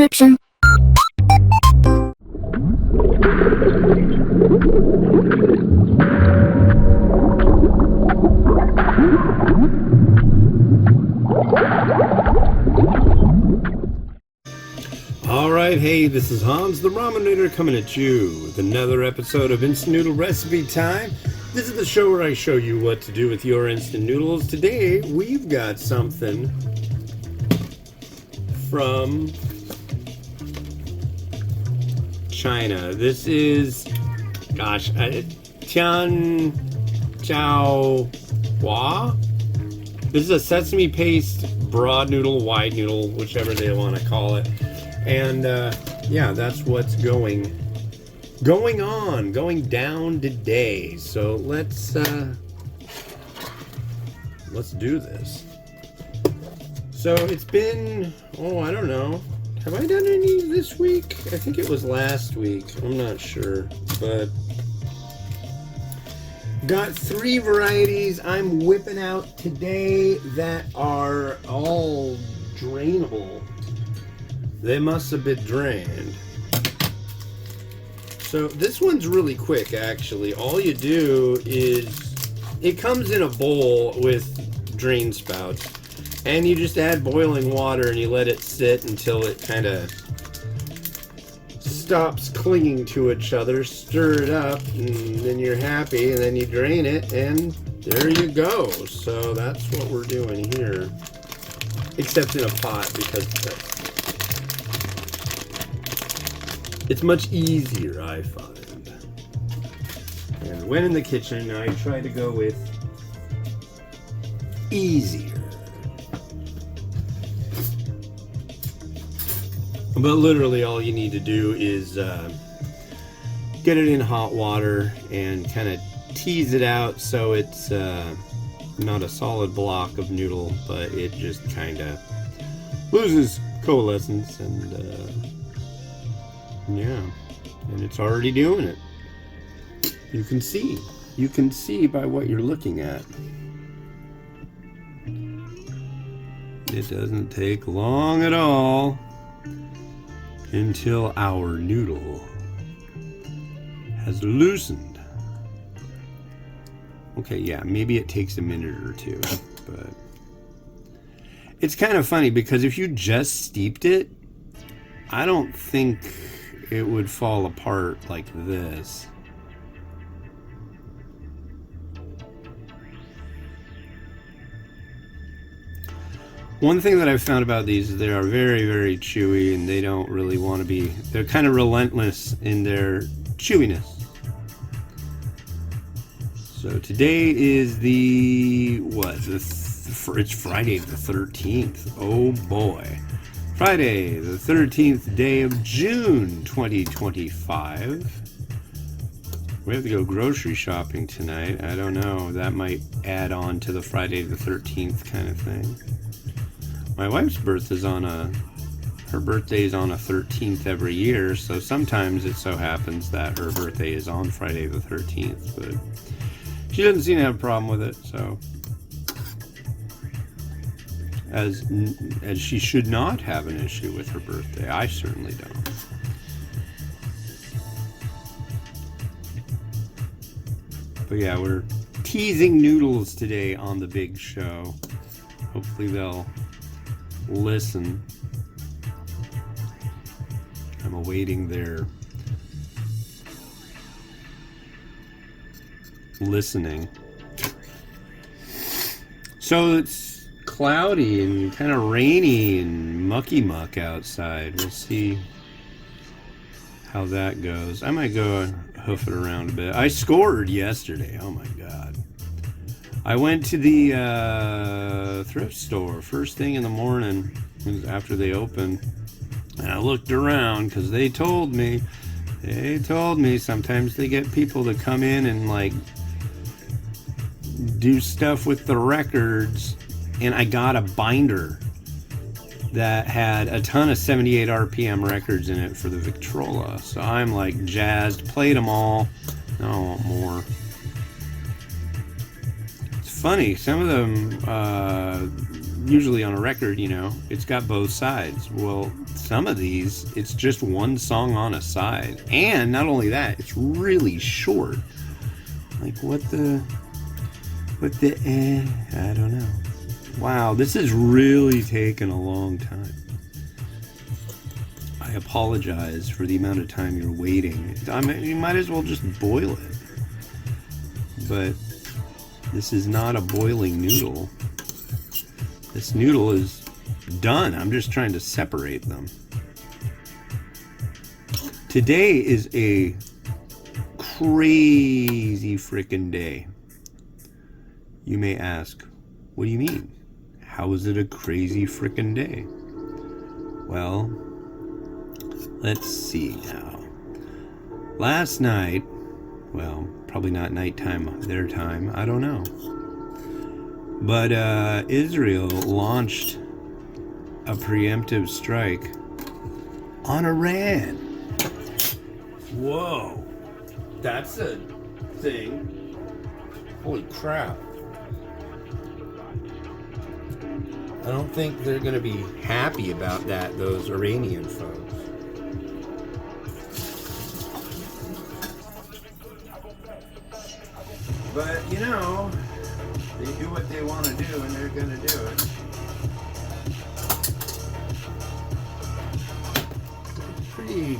description. Alright, hey, this is Hans the Ramen Noodler coming at you with another episode of Instant Noodle Recipe Time. This is the show where I show you what to do with your instant noodles. Today, we've got something from China. This is, Tian, Xiao. This is a sesame paste broad noodle, wide noodle, whichever they want to call it. And yeah, that's what's going down today. So let's do this. So it's been, I don't know. Have I done any this week? I think it was last week. I'm not sure, but got 3 varieties I'm whipping out today that are all drainable. They must have been drained. So this one's really quick, actually. All you do is, it comes in a bowl with drain spouts, and you just add boiling water and you let it sit until it kind of stops clinging to each other. Stir it up, and then you're happy, and then you drain it, and there you go. So that's what we're doing here. Except in a pot, because it's much easier, I find. And when in the kitchen, I try to go with easier. But literally all you need to do is get it in hot water and kind of tease it out so it's not a solid block of noodle, but it just kind of loses coalescence, and yeah, and it's already doing it. You can see by what you're looking at. It doesn't take long at all until our noodle has loosened. Okay, yeah, maybe it takes a minute or two, but it's kind of funny because if you just steeped it, I don't think it would fall apart like this. One thing that I've found about these is they are very, very chewy, and they don't really want to be, they're kind of relentless in their chewiness. So today is it's Friday the 13th. Oh boy. Friday, the 13th day of June, 2025. We have to go grocery shopping tonight. I don't know. That might add on to the Friday the 13th kind of thing. My wife's birthday is on a 13th every year, so sometimes it so happens that her birthday is on Friday the 13th, but she doesn't seem to have a problem with it, so as she should not have an issue with her birthday. I certainly don't. But yeah, we're teasing Noodles today on the big show. Hopefully they'll listen. I'm awaiting their listening. So it's cloudy and kind of rainy and mucky muck outside. We'll see how that goes. I might go hoof it around a bit. I scored yesterday. Oh my god. I went to the thrift store first thing in the morning after they opened, and I looked around because they told me sometimes they get people to come in and like do stuff with the records, and I got a binder that had a ton of 78 RPM records in it for the Victrola. So I'm like jazzed, played them all. Now I want more. It's funny, some of them usually on a record, you know, it's got both sides. Well, some of these, it's just one song on a side. And not only that, it's really short. Like, I don't know. Wow, this is really taking a long time. I apologize for the amount of time you're waiting. I mean, you might as well just boil it. But this is not a boiling noodle. This noodle is done. I'm just trying to separate them. Today is a crazy frickin' day. You may ask, what do you mean? How is it a crazy frickin' day? Well, let's see now. Last night, well, probably not nighttime, their time, I don't know. But Israel launched a preemptive strike on Iran. Whoa, that's a thing. Holy crap. I don't think they're going to be happy about that, those Iranian folks. But, you know, they do what they want to do, and they're going to do it. They're pretty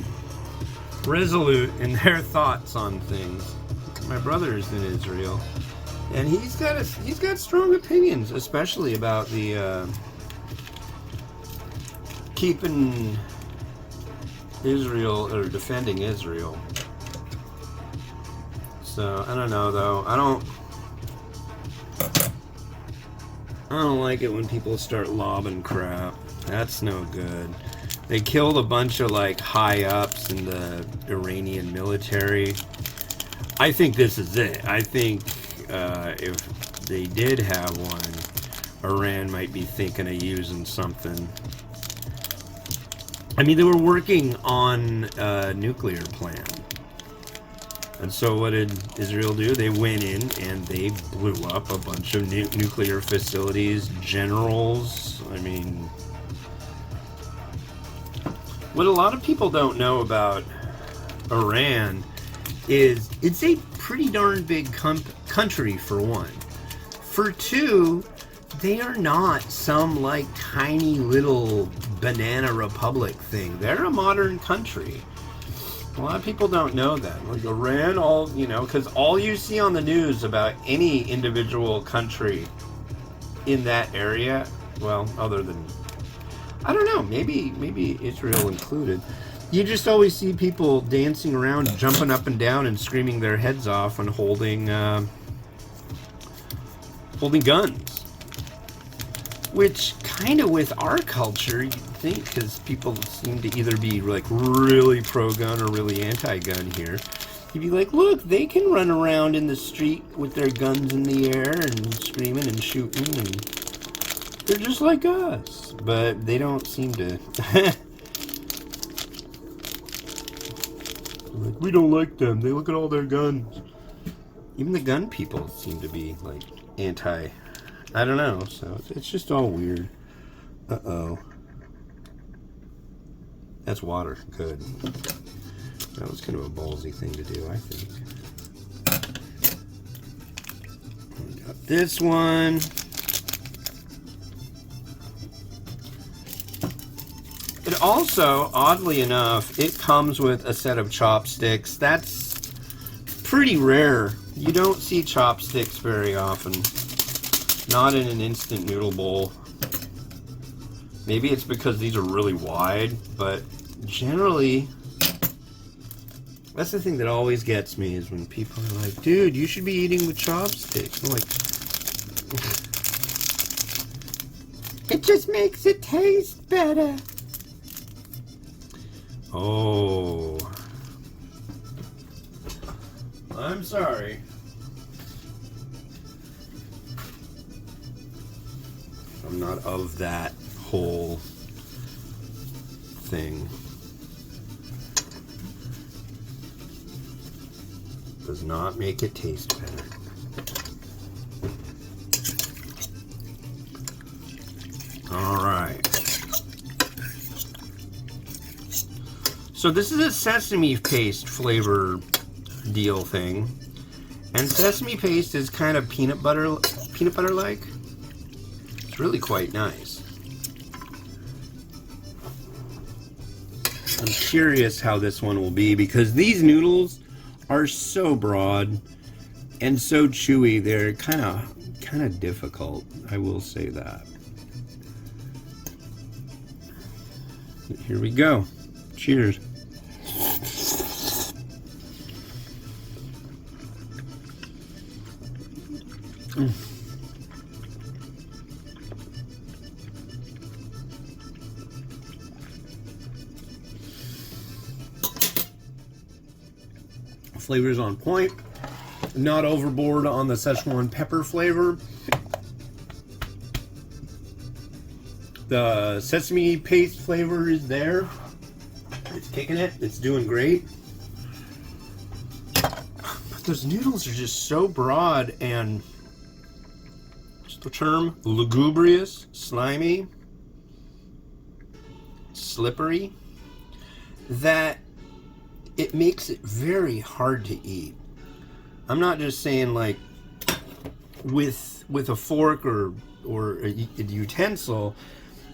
resolute in their thoughts on things. My brother's in Israel, and he's got strong opinions, especially about the keeping Israel or defending Israel. So I don't know though. I don't like it when people start lobbing crap. That's no good. They killed a bunch of like high ups in the Iranian military. I think this is it. I think if they did have one, Iran might be thinking of using something. I mean, they were working on a nuclear plant. And so what did Israel do? They went in and they blew up a bunch of nuclear facilities, generals. I mean, what a lot of people don't know about Iran is it's a pretty darn big country, for one. For two, they are not some like tiny little banana republic thing. They're a modern country. A lot of people don't know that. Like Iran, because all you see on the news about any individual country in that area, well, other than, I don't know, maybe Israel included, you just always see people dancing around, jumping up and down and screaming their heads off and holding guns. Which kind of with our culture, you'd think, because people seem to either be like really pro-gun or really anti-gun here, you'd be like, look, they can run around in the street with their guns in the air and screaming and shooting, and they're just like us. But they don't seem to. Like, we don't like them. They look at all their guns. Even the gun people seem to be like anti. I don't know, so it's just all weird. Uh-oh. That's water. Good. That was kind of a ballsy thing to do, I think. We got this one. It also, oddly enough, it comes with a set of chopsticks. That's pretty rare. You don't see chopsticks very often. Not in an instant noodle bowl. Maybe it's because these are really wide, but generally, that's the thing that always gets me is when people are like, dude, you should be eating with chopsticks. I'm like, it just makes it taste better. Oh. I'm sorry. I'm not of that whole thing. Does not make it taste better. All right. So this is a sesame paste flavor deal thing. And sesame paste is kind of peanut butter like. It's really quite nice. I'm curious how this one will be because these noodles are so broad and so chewy. They're kind of difficult. I will say that. Here we go. Cheers. Flavor's on point. Not overboard on the Szechuan pepper flavor. The sesame paste flavor is there. It's kicking it. It's doing great. But those noodles are just so broad and, what's the term? Lugubrious, slimy, slippery, that it makes it very hard to eat. I'm not just saying like with a fork or a utensil.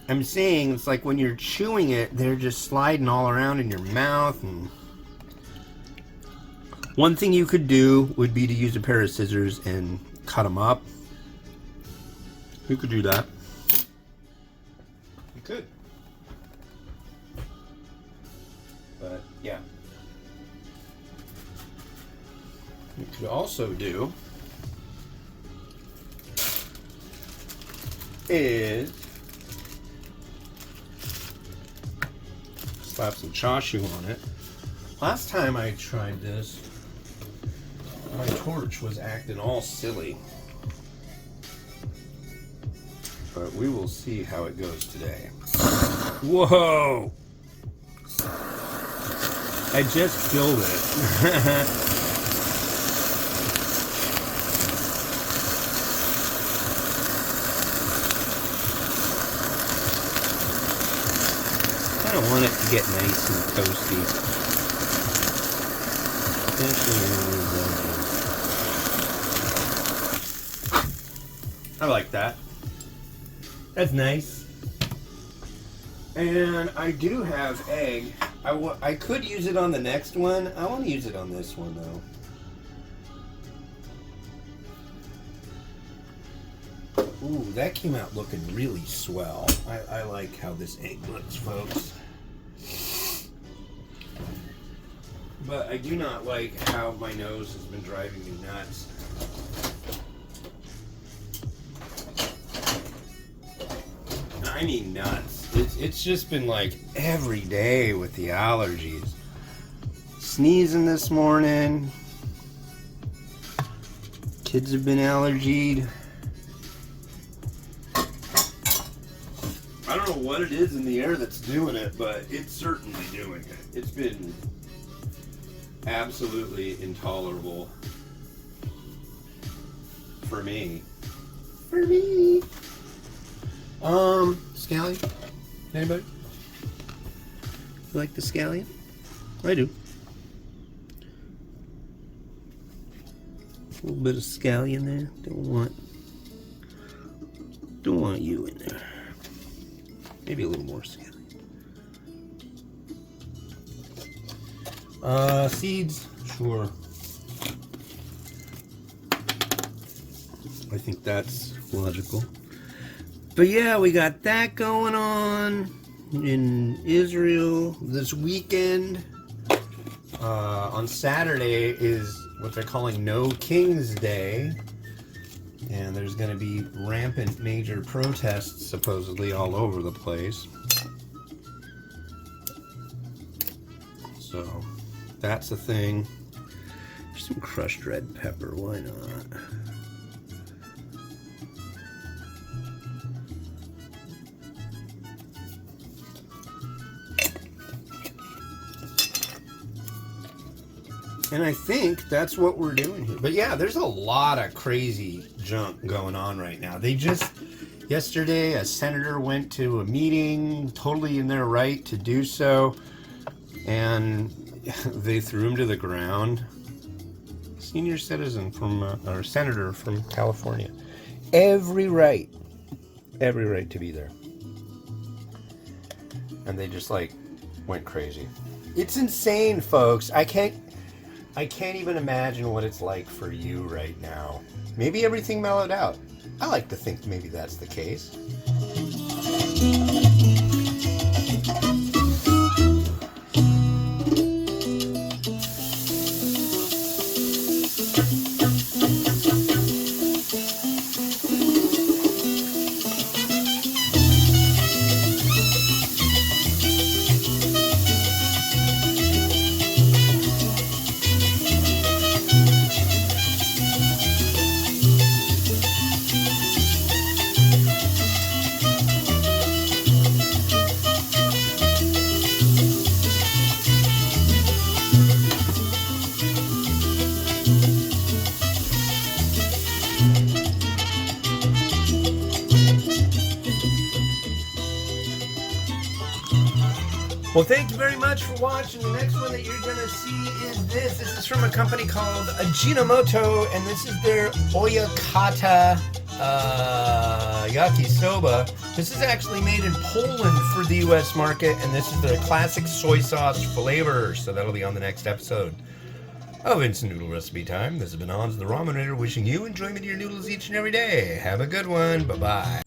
I'm saying it's like when you're chewing it, they're just sliding all around in your mouth. And one thing you could do would be to use a pair of scissors and cut them up. You could do that. You could. But yeah. You could also do is slap some chashu on it. Last time I tried this, my torch was acting all silly. But we will see how it goes today. Whoa! I just filled it. I want it to get nice and toasty. I like that. That's nice. And I do have egg. I could use it on the next one. I want to use it on this one though. Ooh, that came out looking really swell. I like how this egg looks, folks. But I do not like how my nose has been driving me nuts. I mean nuts. It's just been like every day with the allergies. Sneezing this morning. Kids have been allergied. I don't know what it is in the air that's doing it, but it's certainly doing it. It's been absolutely intolerable for me. Scallion? Anybody? You like the scallion? I do. A little bit of scallion there. Don't want you in there. Maybe a little more scallion. Seeds? Sure. I think that's logical. But yeah, we got that going on in Israel this weekend. On Saturday is what they're calling No King's Day. And there's going to be rampant major protests supposedly all over the place. So that's a thing. Some crushed red pepper, why not? And I think that's what we're doing here. But yeah, there's a lot of crazy junk going on right now. They just Yesterday, a senator went to a meeting, totally in their right to do so, and they threw him to the ground. Senior citizen from, or senator from California. Every right to be there. And they just like went crazy. It's insane, folks. I can't even imagine what it's like for you right now. Maybe everything mellowed out. I like to think maybe that's the case. Well, thank you very much for watching. The next one that you're going to see is this. This is from a company called Ajinomoto, and this is their Oyakata yakisoba. This is actually made in Poland for the U.S. market, and this is their classic soy sauce flavor. So that'll be on the next episode of Instant Noodle Recipe Time. This has been Hans the Ramenator wishing you enjoyment of your noodles each and every day. Have a good one. Bye-bye.